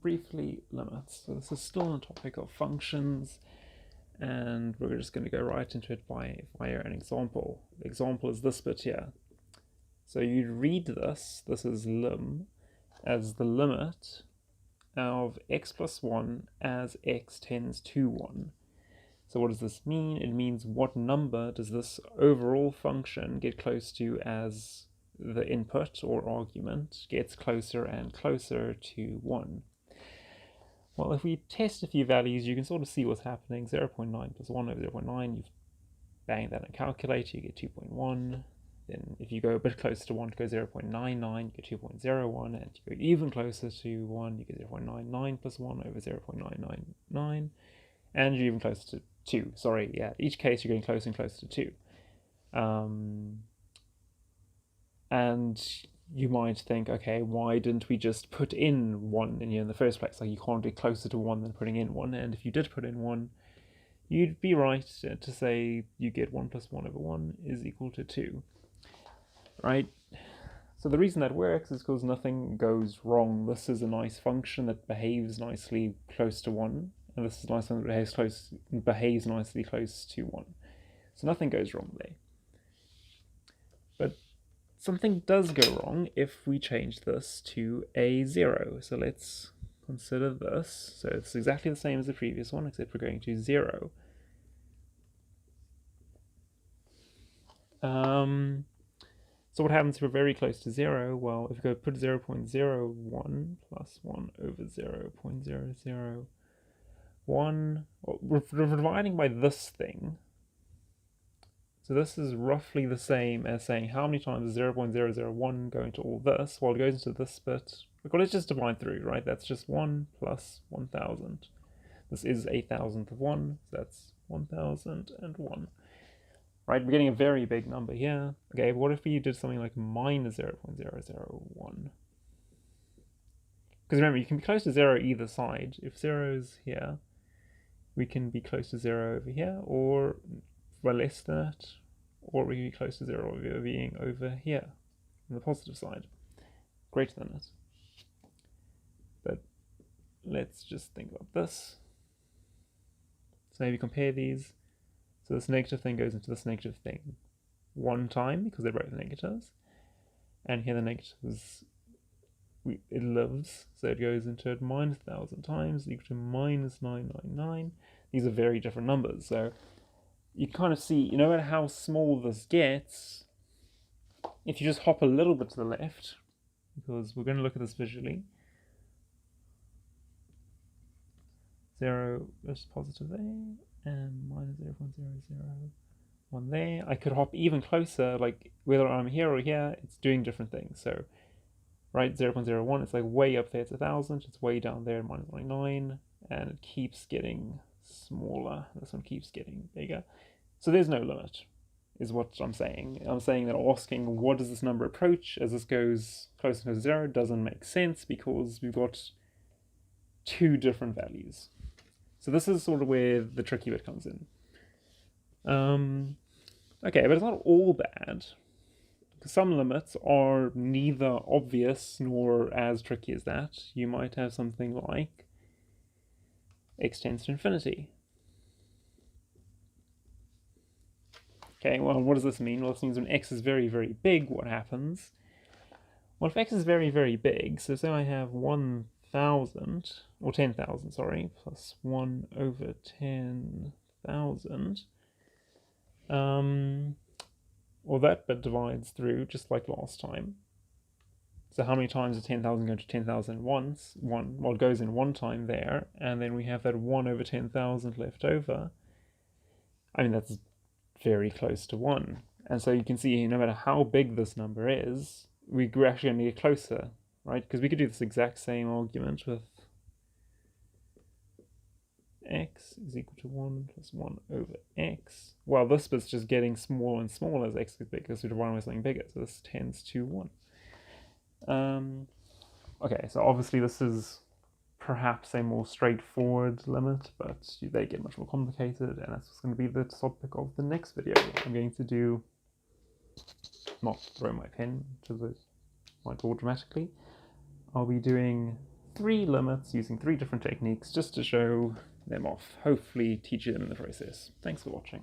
briefly limits. So this is still on the topic of functions, and we're just going to go right into it via an example. The example is this bit here. So you read this is lim, as the limit of x plus 1 as x tends to 1. So what does this mean? It means what number does this overall function get close to as the input or argument gets closer and closer to 1. Well, if we test a few values, you can sort of see what's happening. 0.9 plus 1 over 0.9, you've banged that in a calculator, you get 2.1. Then if you go a bit closer to 1, to go 0.99, you get 2.01, and you go even closer to 1, you get 0.99 plus 1 over 0.999, and you're even closer to 2. Sorry, yeah, each case you're getting closer and closer to 2. And you might think, okay, why didn't we just put in 1 in the first place? Like, you can't get closer to 1 than putting in 1, and if you did put in 1, you'd be right to say you get 1 plus 1 over 1 is equal to 2, right? So the reason that works is because nothing goes wrong. This is a nice function that behaves nicely close to 1, and this is a nice one that behaves nicely close to 1. So nothing goes wrong there. But something does go wrong if we change this to a 0. So let's consider this. So it's exactly the same as the previous one, except we're going to 0. So what happens if we're very close to 0? Well, if we go put 0.01 plus 1 over 0.001, well, we're dividing by this thing. So this is roughly the same as saying how many times is 0.001 going to all this? Well, it goes into this bit. Well, let's just divide through, right? That's just 1 plus 1,000. This is 1,000th of 1, so that's 1,001. Right, we're getting a very big number here. Okay, but what if we did something like minus 0.001? Because remember, you can be close to 0 either side. If 0 is here, we can be close to 0 over here, or we're less than it, or we can be close to 0 over being over here, on the positive side, greater than it. But let's just think about this. So maybe compare these. So this negative thing goes into this negative thing one time, because they're both negatives. And here the negatives, it lives, so it goes into it minus 1,000 times, equal to minus 999. These are very different numbers, so you kind of see, no matter how small this gets, if you just hop a little bit to the left, because we're going to look at this visually, 0 is positive there, and minus 0.001 there. I could hop even closer, like whether I'm here or here, it's doing different things. So, right, 0.01, it's like way up there, it's 1,000, it's way down there, minus 99, and it keeps getting smaller. This one keeps getting bigger. So there's no limit, is what I'm saying. I'm saying that asking what does this number approach as this goes closer to 0 doesn't make sense, because we've got two different values. So this is sort of where the tricky bit comes in. Okay, but it's not all bad. Some limits are neither obvious nor as tricky as that. You might have something like x tends to infinity. Okay, well, what does this mean? Well, this means when x is very, very big, what happens? Well, if x is very, very big, so say I have 1,000, or 10,000, sorry, plus 1 over 10,000, well, that bit divides through, just like last time. So how many times is 10,000 going to 10,000 once? Well, it goes in one time there, and then we have that 1 over 10,000 left over. I mean, that's very close to 1. And so you can see, no matter how big this number is, we're actually going to get closer, right? Because we could do this exact same argument with x is equal to 1 plus 1 over x. Well, this bit's just getting smaller and smaller as x gets bigger, because we're dividing by something bigger, so this tends to 1. Okay, so obviously this is perhaps a more straightforward limit, but they get much more complicated, and that's what's going to be the topic of the next video. I'm going to do, not throw my pen to the whiteboard dramatically, I'll be doing 3 limits using 3 different techniques just to show them off, hopefully teach you them in the process. Thanks for watching.